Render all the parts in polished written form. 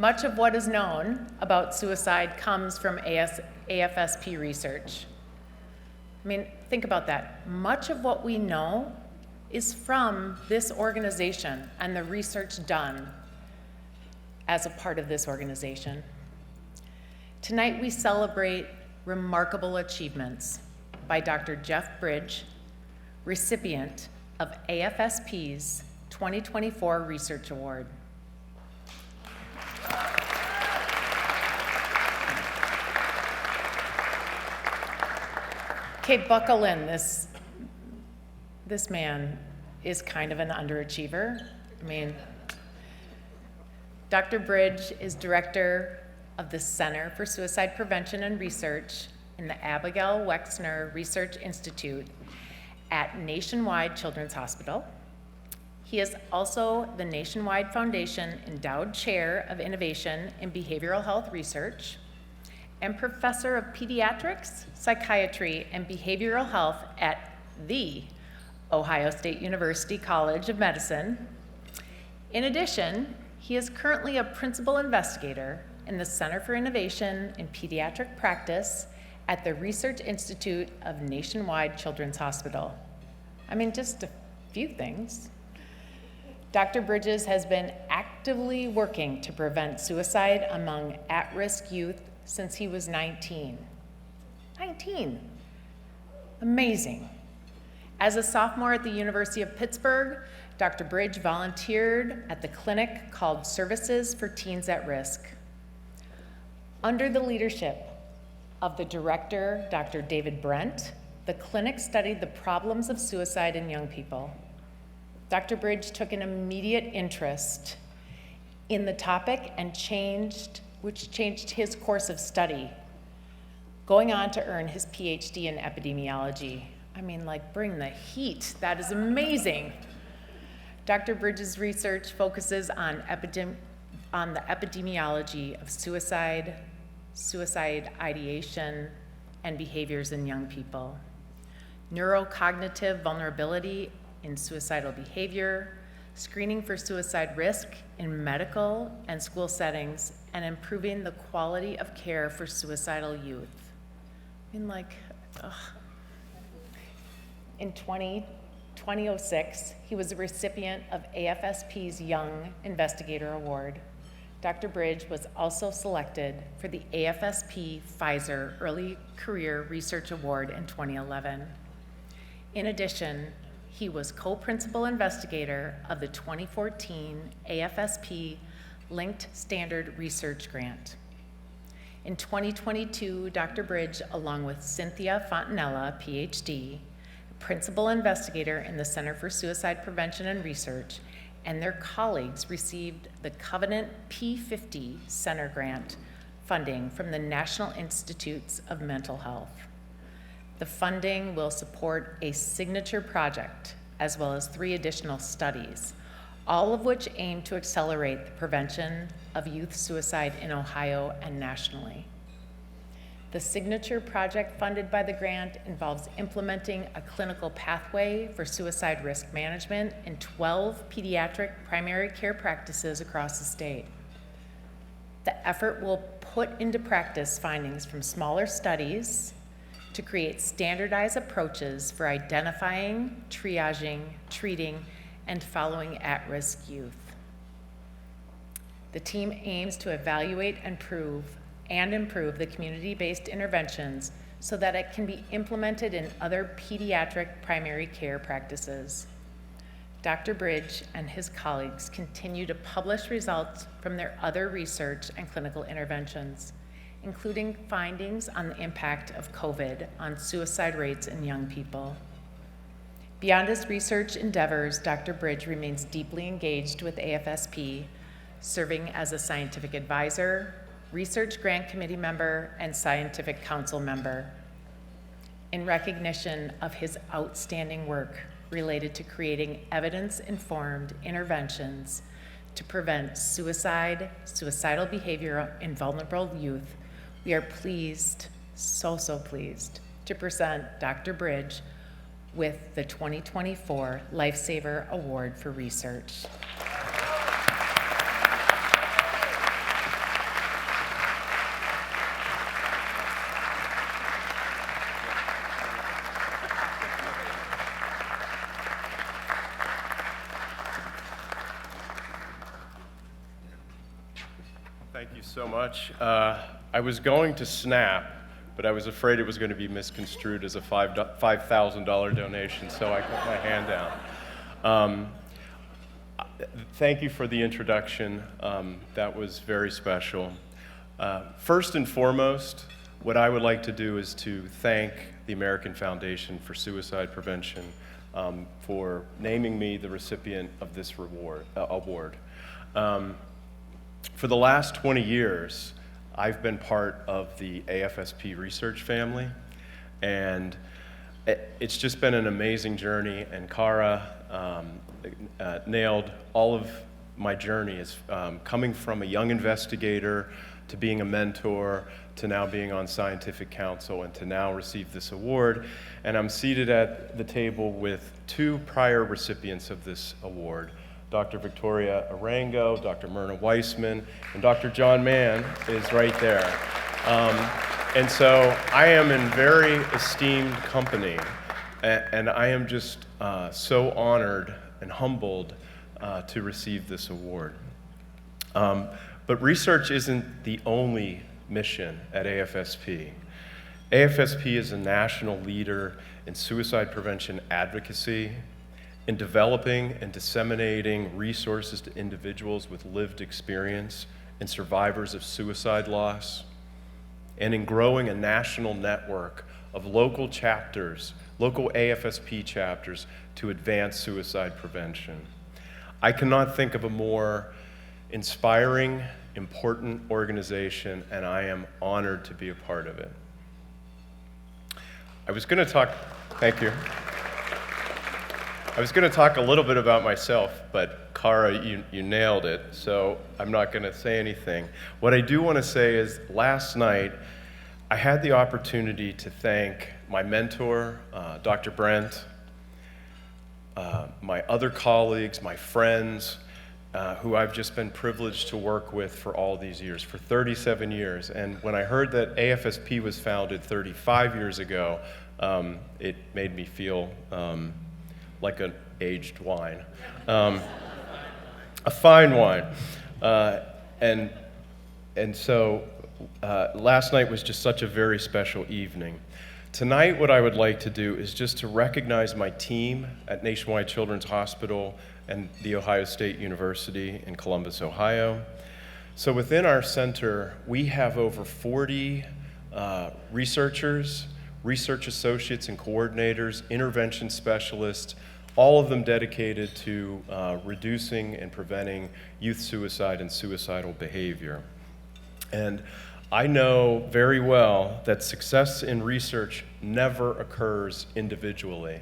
Much of what is known about suicide comes from AFSP research. I mean, think about that. Much of what we know is from this organization and the research done as a part of this organization. Tonight we celebrate remarkable achievements by Dr. Jeff Bridge, recipient of AFSP's 2024 Research Award. Okay, buckle in. This man is kind of an underachiever. I mean, Dr. Bridge is director of the Center for Suicide Prevention and Research in the Abigail Wexner Research Institute at Nationwide Children's Hospital. He is also the Nationwide Foundation Endowed Chair of Innovation in Behavioral Health Research and Professor of Pediatrics, Psychiatry, and Behavioral Health at the Ohio State University College of Medicine. In addition, he is currently a principal investigator in the Center for Innovation in Pediatric Practice at the Research Institute of Nationwide Children's Hospital. I mean, just a few things. Dr. Bridges has been actively working to prevent suicide among at-risk youth since he was 19. 19. Amazing. As a sophomore at the University of Pittsburgh, Dr. Bridge volunteered at the clinic called Services for Teens at Risk. Under the leadership of the director, Dr. David Brent, the clinic studied the problems of suicide in young people. Dr. Bridge took an immediate interest in the topic and which changed his course of study, going on to earn his Ph.D. in epidemiology. I mean, like, bring the heat. That is amazing. Dr. Bridges' research focuses on the epidemiology of suicide ideation, and behaviors in young people, neurocognitive vulnerability in suicidal behavior, screening for suicide risk in medical and school settings, and improving the quality of care for suicidal youth. I mean, like, ugh. In 2006, he was a recipient of AFSP's Young Investigator Award. Dr. Bridge was also selected for the AFSP Pfizer Early Career Research Award in 2011. In addition, he was co-principal investigator of the 2014 AFSP Linked Standard Research Grant. In 2022, Dr. Bridge, along with Cynthia Fontanella, Ph.D., principal investigator in the Center for Suicide Prevention and Research, and their colleagues received the Covenant P50 Center Grant funding from the National Institutes of Mental Health. The funding will support a signature project as well as 3 additional studies, all of which aim to accelerate the prevention of youth suicide in Ohio and nationally. The signature project funded by the grant involves implementing a clinical pathway for suicide risk management in 12 pediatric primary care practices across the state. The effort will put into practice findings from smaller studies to create standardized approaches for identifying, triaging, treating, and following at-risk youth. The team aims to evaluate and improve the community-based interventions so that it can be implemented in other pediatric primary care practices. Dr. Bridge and his colleagues continue to publish results from their other research and clinical interventions, including findings on the impact of COVID on suicide rates in young people. Beyond his research endeavors, Dr. Bridge remains deeply engaged with AFSP, serving as a scientific advisor, research grant committee member, and scientific council member. In recognition of his outstanding work related to creating evidence-informed interventions to prevent suicide, suicidal behavior in vulnerable youth, we are pleased, so pleased, to present Dr. Bridge with the 2024 Lifesaver Award for Research. Thank you so much. I was going to snap, but I was afraid it was going to be misconstrued as a $5,000 donation, so I put my hand down. Thank you for the introduction. That was very special. First and foremost, what I would like to do is to thank the American Foundation for Suicide Prevention for naming me the recipient of this award. For the last 20 years, I've been part of the AFSP research family, and it's just been an amazing journey, and Cara nailed all of my journey as coming from a young investigator to being a mentor to now being on scientific council and to now receive this award. And I'm seated at the table with two prior recipients of this award, Dr. Victoria Arango, Dr. Myrna Weissman, and Dr. John Mann is right there. And so I am in very esteemed company, and I am just so honored and humbled to receive this award. But research isn't the only mission at AFSP. AFSP is a national leader in suicide prevention advocacy, in developing and disseminating resources to individuals with lived experience and survivors of suicide loss, and in growing a national network of local chapters, local AFSP chapters to advance suicide prevention. I cannot think of a more inspiring, important organization, and I am honored to be a part of it. I was going to talk, thank you. I was going to talk a little bit about myself, but Cara, you nailed it, so I'm not going to say anything. What I do want to say is last night, I had the opportunity to thank my mentor, Dr. Brent, my other colleagues, my friends, who I've just been privileged to work with for all these years, for 37 years. And when I heard that AFSP was founded 35 years ago, it made me feel like an aged wine, a fine wine. And so last night was just such a very special evening. Tonight, what I would like to do is just to recognize my team at Nationwide Children's Hospital and The Ohio State University in Columbus, Ohio. So within our center, we have over 40 researchers, research associates and coordinators, intervention specialists, all of them dedicated to reducing and preventing youth suicide and suicidal behavior. And I know very well that success in research never occurs individually.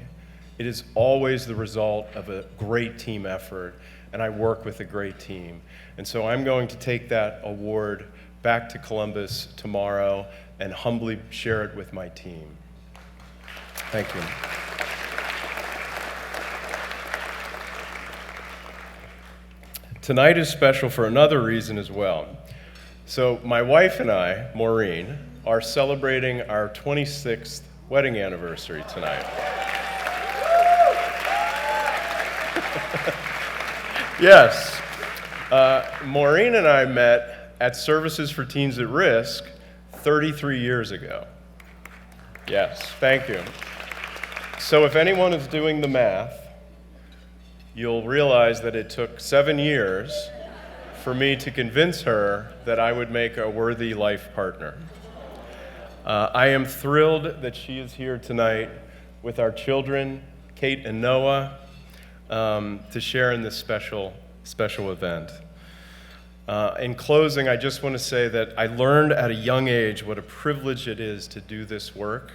It is always the result of a great team effort, and I work with a great team. And so I'm going to take that award back to Columbus tomorrow and humbly share it with my team. Thank you. Tonight is special for another reason as well. So my wife and I, Maureen, are celebrating our 26th wedding anniversary tonight. Yes. Maureen and I met at Services for Teens at Risk 33 years ago. Yes, thank you. So if anyone is doing the math, you'll realize that it took 7 years for me to convince her that I would make a worthy life partner. I am thrilled that she is here tonight with our children, Kate and Noah, to share in this special event. In closing, I just want to say that I learned at a young age what a privilege it is to do this work.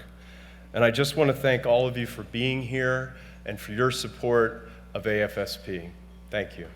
And I just want to thank all of you for being here and for your support of AFSP. Thank you.